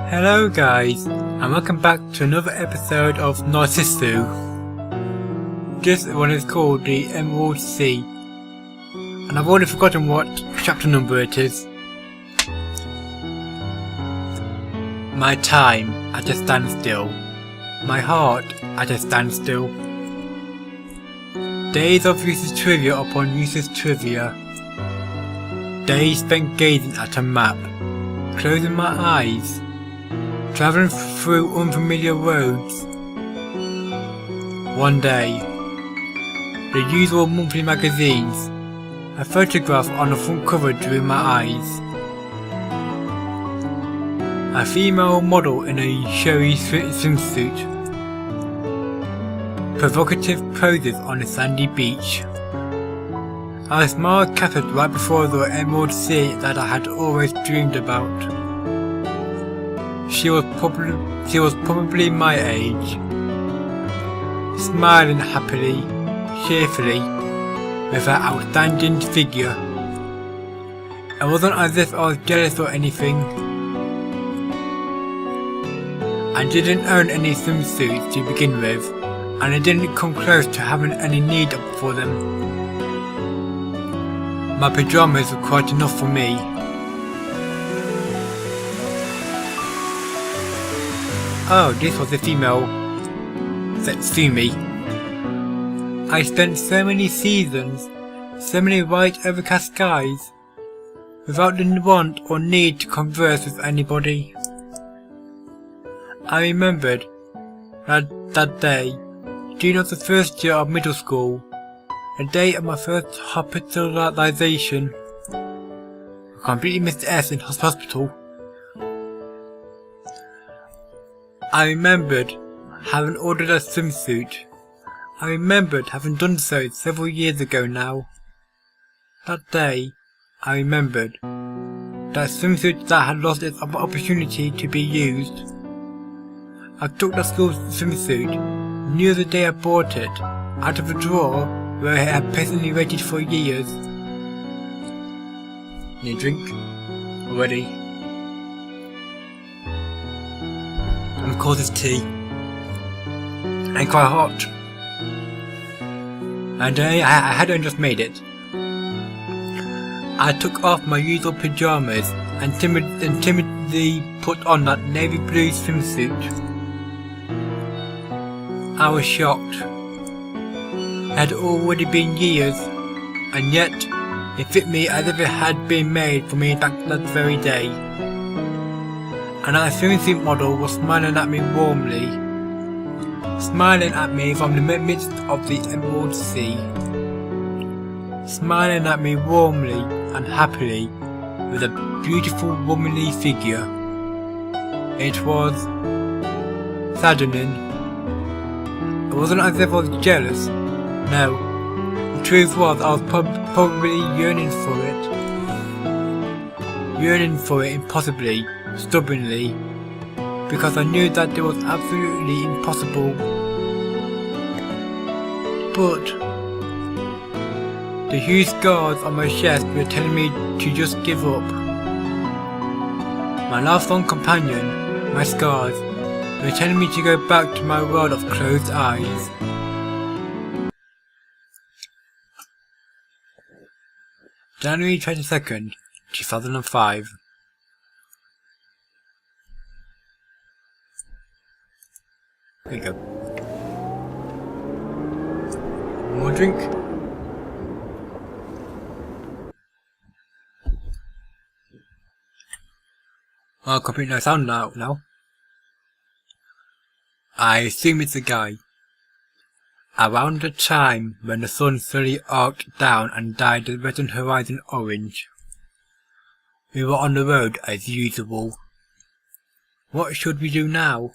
Hello guys, and welcome back to another episode of Narcissu. This one is called the Emerald Sea, and I've already forgotten what chapter number it is. My time at a standstill, my heart at a standstill. Days of useless trivia upon useless trivia. Days spent gazing at a map, closing my eyes, travelling through unfamiliar roads. One day, the usual monthly magazines, a photograph on the front cover drew my eyes. A female model in a showy swimsuit. Provocative poses on a sandy beach. I smiled captured right before the Emerald Sea that I had always dreamed about. She was probably my age, smiling happily, cheerfully, with her outstanding figure. It wasn't as if I was jealous or anything. I didn't own any swimsuits to begin with, and I didn't come close to having any need for them. My pyjamas were quite enough for me. Oh, this was the female Hesmiyu. I spent so many seasons, so many white overcast skies, without the want or need to converse with anybody. I remembered that day, June of the first year of middle school, the day of my first hospitalization. I completely missed the S in hospital. I remembered having ordered a swimsuit. I remembered having done so several years ago now. That day, I remembered that swimsuit that had lost its opportunity to be used. I took the school swimsuit, knew the day I bought it, out of the drawer where it had patiently waited for years. Need a drink? Already? And of course it's tea. And quite hot. And I hadn't just made it. I took off my usual pyjamas and timidly put on that navy blue swimsuit. I was shocked. It had already been years, and yet it fit me as if it had been made for me back that very day. And that swimsuit model was smiling at me warmly, smiling at me from the midst of the Emerald Sea, smiling at me warmly and happily with a beautiful womanly figure. It was saddening. It wasn't as if I was jealous. No, the truth was I was probably yearning for it impossibly, stubbornly, because I knew that it was absolutely impossible. But the huge scars on my chest were telling me to just give up. My lifelong companion, my scars, were telling me to go back to my world of closed eyes. January 22nd, 2005. There you go. More drink? Oh, completely no sound now. I assume it's a guy. Around the time when the sun slowly arced down and dyed the western horizon orange, we were on the road as usual. What should we do now?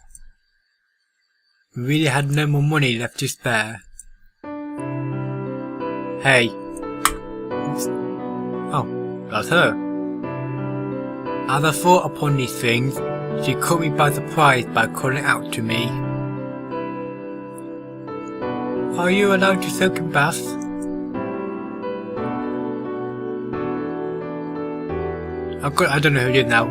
We really had no more money left to spare. Hey. Oh, that's her. As I thought upon these things, she caught me by surprise by calling out to me. Are you allowed to soak in baths? I don't know who did now.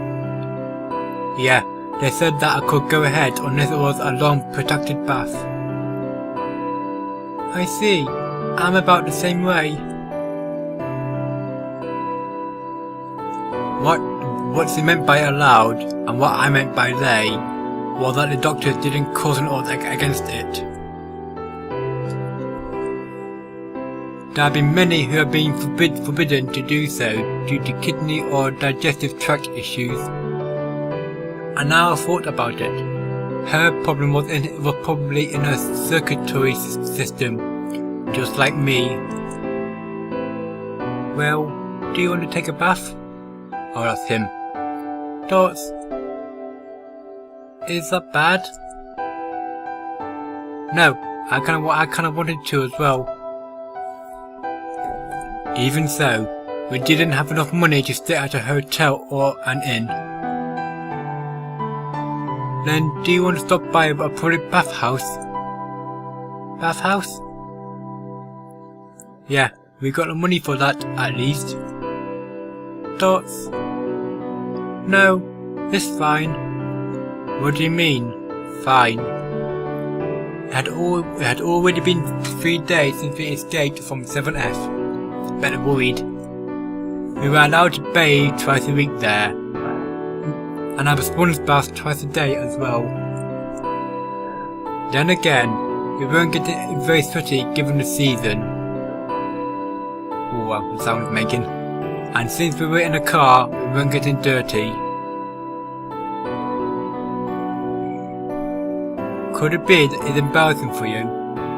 Yeah, They said that I could go ahead unless it was a long, protracted bath. I see. I'm about the same way. What's he meant by allowed, and what I meant by they, was that the doctors didn't cause an oath against it. There have been many who have been forbidden to do so due to kidney or digestive tract issues. And now I've thought about it. Her problem was probably in her circulatory system, just like me. Well, do you want to take a bath? I'll ask him. Thoughts? Is that bad? No, I kind of wanted to as well. Even so, we didn't have enough money to stay at a hotel or an inn. Then, do you want to stop by a public bathhouse? Bathhouse? Yeah, we got the money for that, at least. Thoughts? No, it's fine. What do you mean, fine? It had already been 3 days since we escaped from 7F. Better worried. We were allowed to bathe twice a week there, and have a sponge bath twice a day as well. Then again, we weren't getting very sweaty given the season. Oh wow, the sound it's making. And since we were in a car, we weren't getting dirty. Could it be that it's embarrassing for you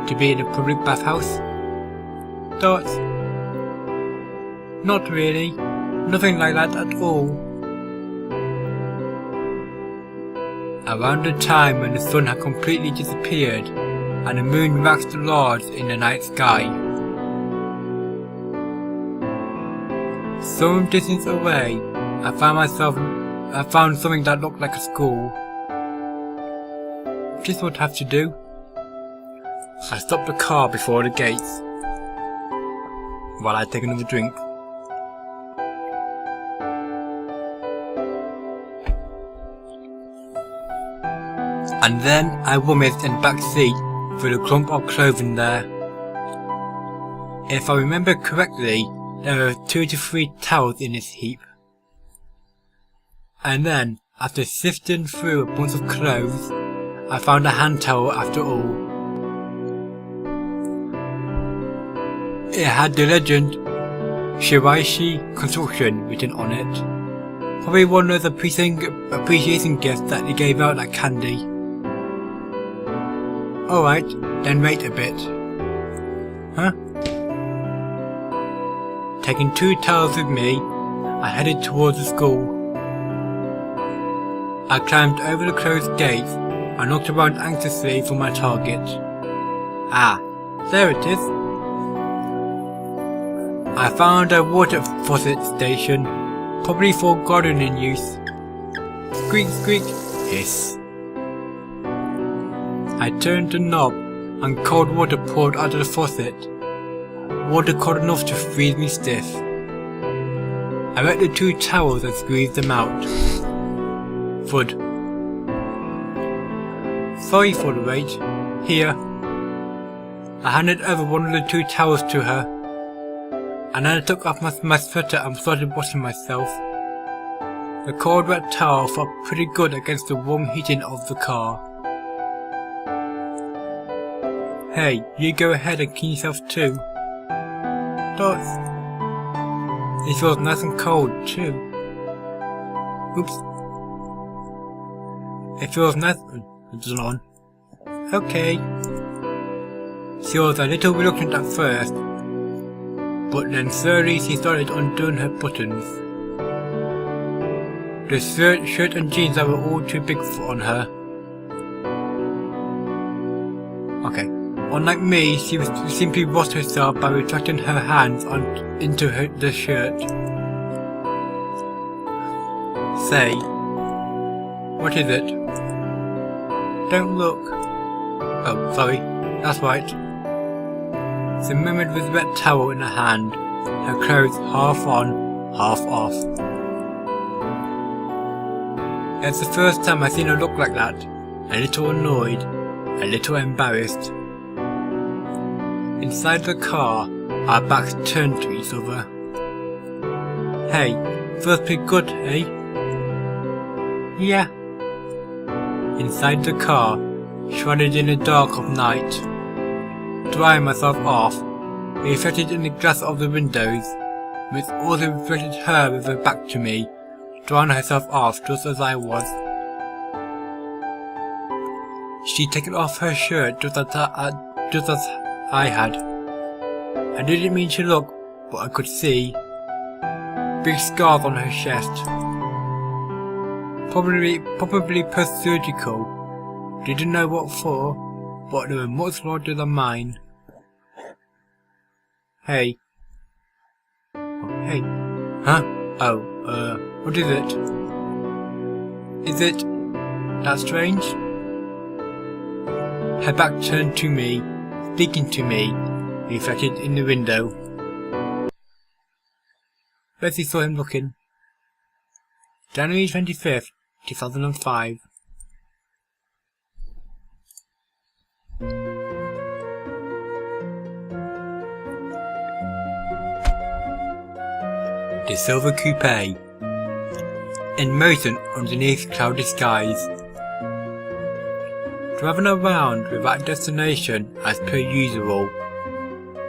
to be in a public bathhouse? Thoughts? Not really. Nothing like that at all. Around the time when the sun had completely disappeared and the moon waxed large in the night sky. Some distance away, I found something that looked like a school. Just what I have to do. I stopped the car before the gates, while I take another drink. And then I rummaged in the back seat for the clump of clothing there. If I remember correctly, there were 2 to 3 towels in this heap. And then, after sifting through a bunch of clothes, I found a hand towel after all. It had the legend Shiraishi Construction written on it. Probably one of the appreciation gifts that they gave out like candy. Alright, then wait a bit. Huh? Taking 2 towels with me, I headed towards the school. I climbed over the closed gates and looked around anxiously for my target. Ah, there it is. I found a water faucet station, probably for gardening use. Squeak squeak, hiss. I turned the knob and cold water poured out of the faucet. Water cold enough to freeze me stiff. I wet the 2 towels and squeezed them out. Thud. Sorry for the wait. Here. I handed over one of the 2 towels to her, and then I took off my sweater and started washing myself. The cold wet towel felt pretty good against the warm heating of the car. Hey, you go ahead and clean yourself too. Thoughts? It feels nice and cold too. Oops. It feels nice. It's on. Okay. She was a little reluctant at first, but then slowly she started undoing her buttons. The shirt and jeans that were all too big on her. Okay. Unlike me, she simply washed herself by retracting her hands into the shirt. Say, what is it? Don't look. Oh, sorry, that's right. She murmured with a wet towel in her hand, her clothes half on, half off. It's the first time I've seen her look like that, a little annoyed, a little embarrassed. Inside the car, our backs turned to each other. Hey, feels pretty good, eh? Yeah. Inside the car, shrouded in the dark of night, drying myself off, reflected in the glass of the windows, which also reflected her with her back to me, drying herself off just as I was. She'd taken off her shirt just as I had. I didn't mean to look, but I could see big scars on her chest. Probably post-surgical. Didn't know what for, but they were much larger than mine. Hey. Oh, hey. Huh? Oh, what is it? Is it that strange? Her back turned to me, speaking to me, reflected in the window. Bessie saw him looking. January 25th, 2005. The Silver Coupe. In motion underneath cloudy skies. Driving around without a destination as per usual.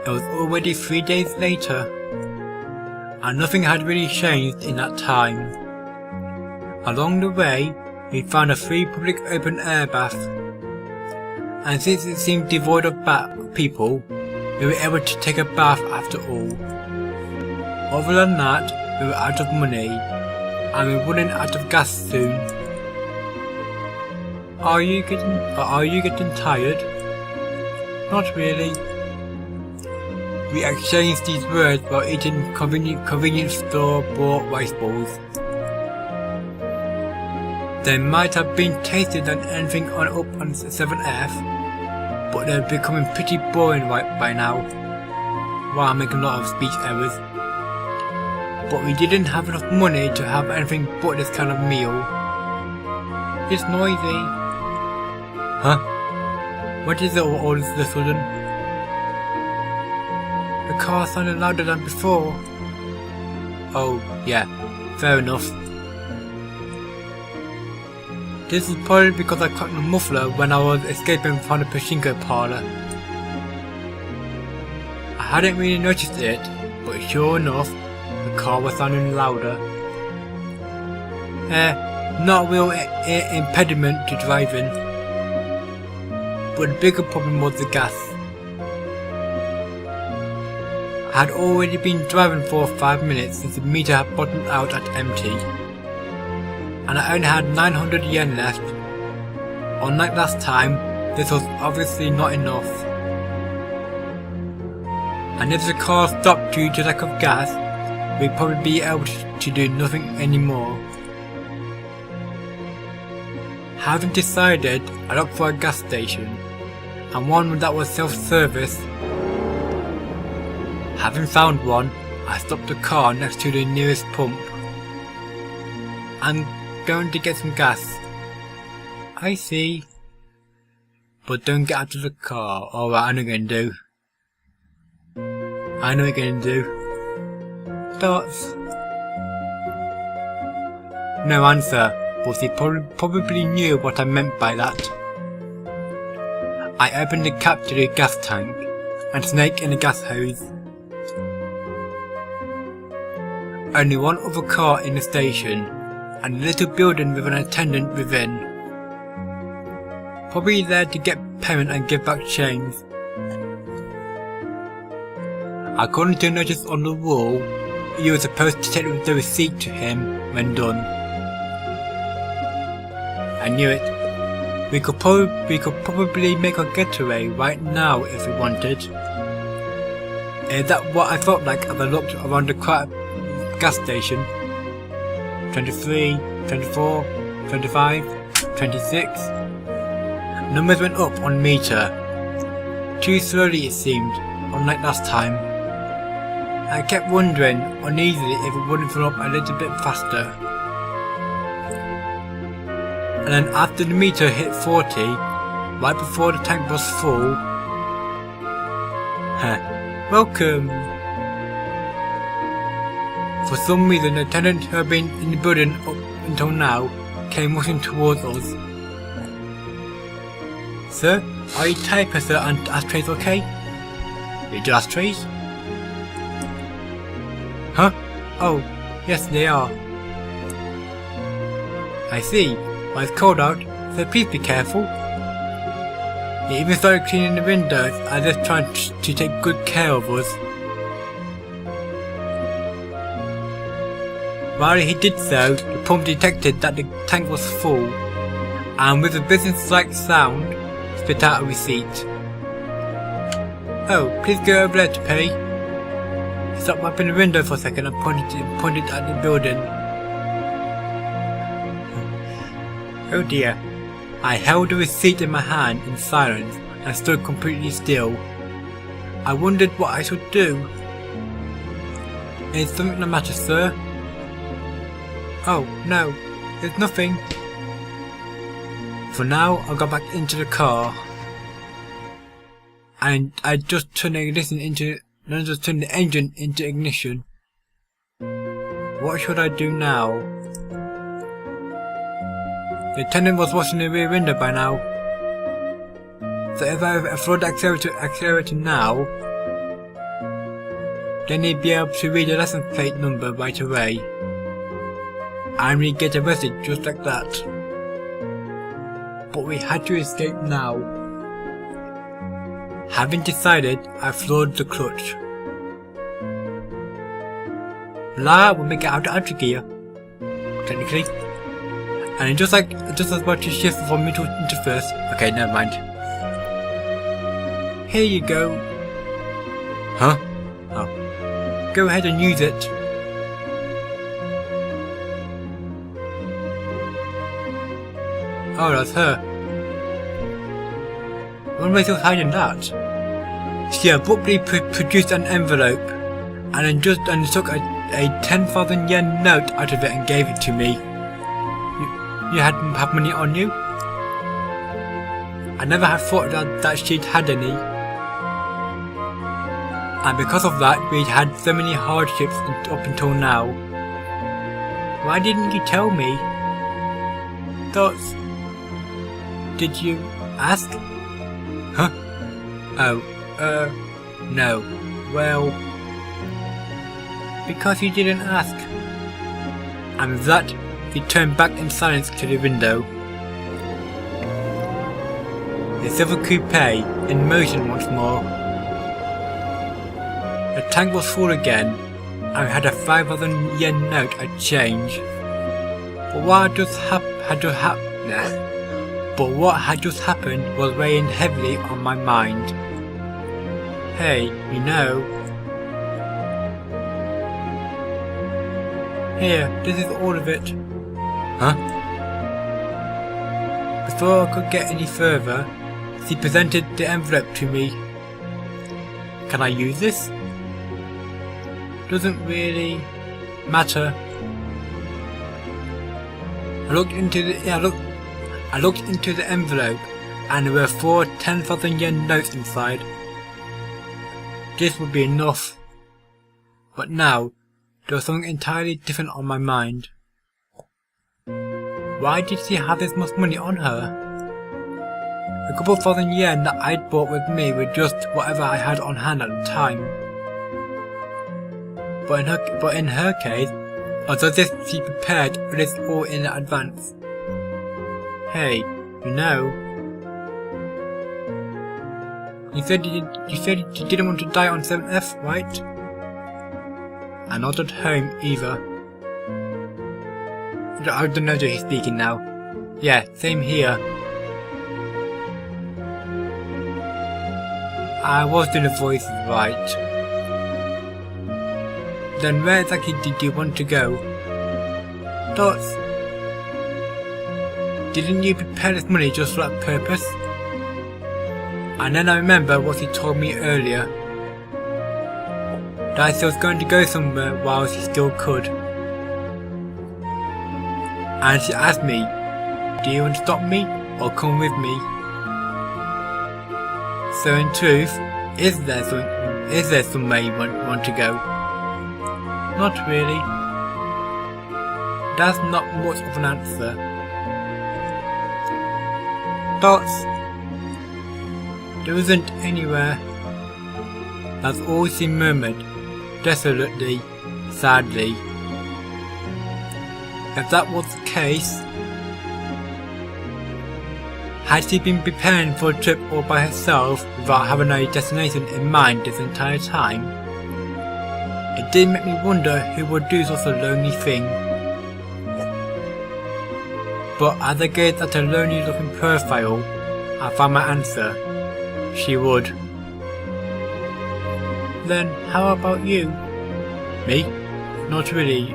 It was already 3 days later, and nothing had really changed in that time. Along the way, we found a free public open air bath, and since it seemed devoid of people, we were able to take a bath after all. Other than that, we were out of money, and we were running out of gas soon. Are you getting tired? Not really. We exchanged these words while eating convenience store bought rice balls. They might have been tastier than anything on 7F, but they're becoming pretty boring by now. Wow, I'm making a lot of speech errors. But we didn't have enough money to have anything but this kind of meal. It's noisy. Huh? What is it all of a sudden? The car sounded louder than before. Oh, yeah, fair enough. This is probably because I cut the muffler when I was escaping from the Pachinko Parlour. I hadn't really noticed it, but sure enough, the car was sounding louder. Not a real impediment to driving. But the bigger problem was the gas. I had already been driving for 5 minutes since the meter had bottomed out at empty, and I only had 900 yen left. Unlike last time, this was obviously not enough. And if the car stopped due to lack of gas, we'd probably be able to do nothing anymore. Having decided, I looked for a gas station, and one that was self-service. Having found one, I stopped the car next to the nearest pump. I'm going to get some gas. I see. But don't get out of the car. Alright, I know what you're going to do. I know what you're going to do. Thoughts? No answer, but he probably knew what I meant by that. I opened the cap to the gas tank and snaked in the gas hose. Only one other car in the station, and a little building with an attendant within. Probably there to get payment and give back change. According to a notice on the wall, you were supposed to take the receipt to him when done. I knew it. We could probably make a getaway right now if we wanted. Is that what I felt like as I looked around the crowd? Gas station. 23, 24, 25, 26. Numbers went up on meter. Too slowly it seemed, unlike last time. I kept wondering uneasily if it wouldn't fill up a little bit faster. and then after the meter hit 40, right before the tank was full. Welcome! For some reason, the tenant who had been in the building up until now came rushing towards us. Sir, are your tire presser and ashtrays okay? Your ashtrays? Huh? Oh, yes they are. I see. Well, it's cold out, so please be careful. He even started cleaning the windows as if trying to take good care of us. While he did so, the pump detected that the tank was full, and with a business-like sound, spit out a receipt. Oh, please go over there to pay. He stopped wiping the window for a second and pointed at the building. Oh dear. I held the receipt in my hand in silence and stood completely still. I wondered what I should do. Is something the matter, sir? Oh, no, there's nothing. For now, I got back into the car. And I just turned the engine into ignition. What should I do now? The tenant was washing the rear window by now. So if I flood the accelerator now, then he'd be able to read the license plate number right away. And we'd get arrested just like that. But we had to escape now. Having decided, I floored the clutch. La will make it out of entry gear, technically. And just as about to shift from middle into first. Okay, never mind. Here you go. Huh? Oh. Go ahead and use it. Oh, that's her. What am I still hiding that? She abruptly produced an envelope, and then took a 10,000 yen note out of it and gave it to me. You hadn't have money on you? I never had thought that she'd had any. And because of that, we'd had so many hardships up until now. Why didn't you tell me? Thoughts? Did you ask? Huh? Oh, no. Well, because you didn't ask. And with that, he turned back in silence to the window. The silver coupe in motion once more. The tank was full again, and we had a 5,000 yen note at change. But what had just happened was weighing heavily on my mind. Hey, you know. Here, this is all of it. Huh? Before I could get any further, she presented the envelope to me. Can I use this? Doesn't really matter. I looked into the envelope, and there were 4 10,000 yen notes inside. This would be enough. But now, there was something entirely different on my mind. Why did she have this much money on her? A couple thousand yen that I'd brought with me were just whatever I had on hand at the time. But in her case, it was as if she prepared for this all in advance. Hey, you know. You said you didn't want to die on 7F, right? I nodded home either. I don't know if he's speaking now. Yeah, same here. I was doing the voice right. Then where exactly did you want to go? Dots. Didn't you prepare this money just for that purpose? And then I remember what he told me earlier. That she was going to go somewhere while she still could. And she asked me, Do you want to stop me or come with me? So in truth, is there somewhere you want to go? Not really. That's not much of an answer. Thoughts? There isn't anywhere. That's all she murmured, desolately, sadly. If that was the case, had she been preparing for a trip all by herself without having a destination in mind this entire time? It did make me wonder who would do such a lonely thing. But as I gazed at her lonely looking profile, I found my answer. She would. Then how about you? Me? Not really.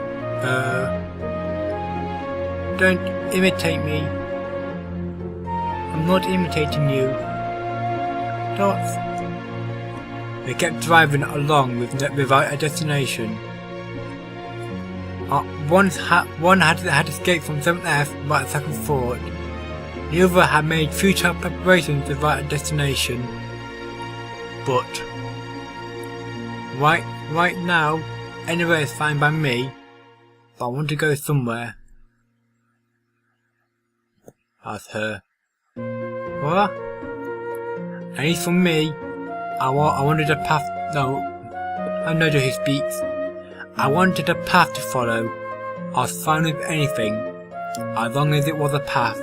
Don't imitate me. I'm not imitating you. Dots. They kept driving along without a destination. One had escaped from 7F without a second thought. The other had made futile preparations without a destination. But right now, anywhere is fine by me. But I want to go somewhere. Asked her. What? At least for me, I wanted a path. No, I know who speaks. I wanted a path to follow. I was fine with anything, as long as it was a path.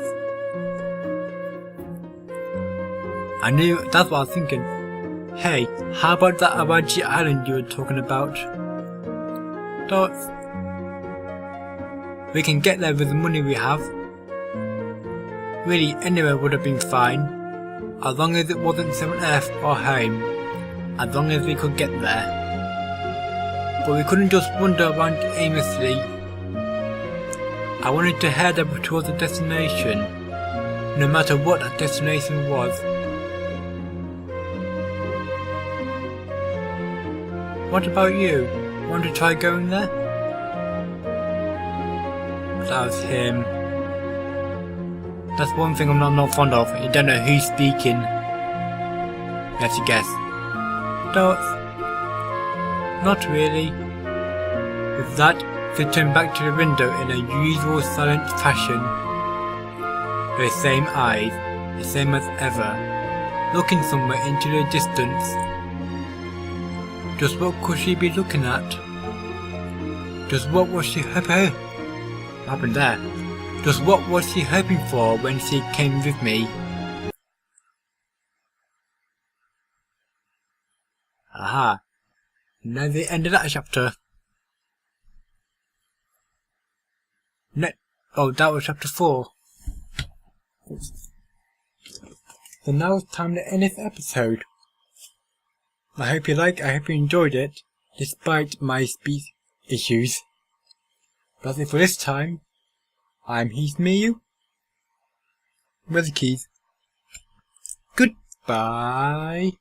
I knew that's what I was thinking. Hey, how about that Awaji Island you were talking about? Dots. We can get there with the money we have. Really, anywhere would have been fine, as long as it wasn't 7F or home, as long as we could get there. But we couldn't just wander around aimlessly. I wanted to head up towards a destination, no matter what that destination was. What about you? Want to try going there? That was him. That's one thing I'm not fond of. You don't know who's speaking. You have to guess. Dots. Not really. With that, they turned back to the window in a usual silent fashion. Her same eyes, the same as ever, looking somewhere into the distance. Just what could she be looking at? Just what was she hoping? What happened there? Just what was she hoping for when she came with me? Aha. Now the end of that chapter. Oh, that was chapter 4. So now it's time to end this episode. I hope you enjoyed it, despite my speech issues. That's it for this time. I'm Hesmiyu. Where's the keys? Goodbye.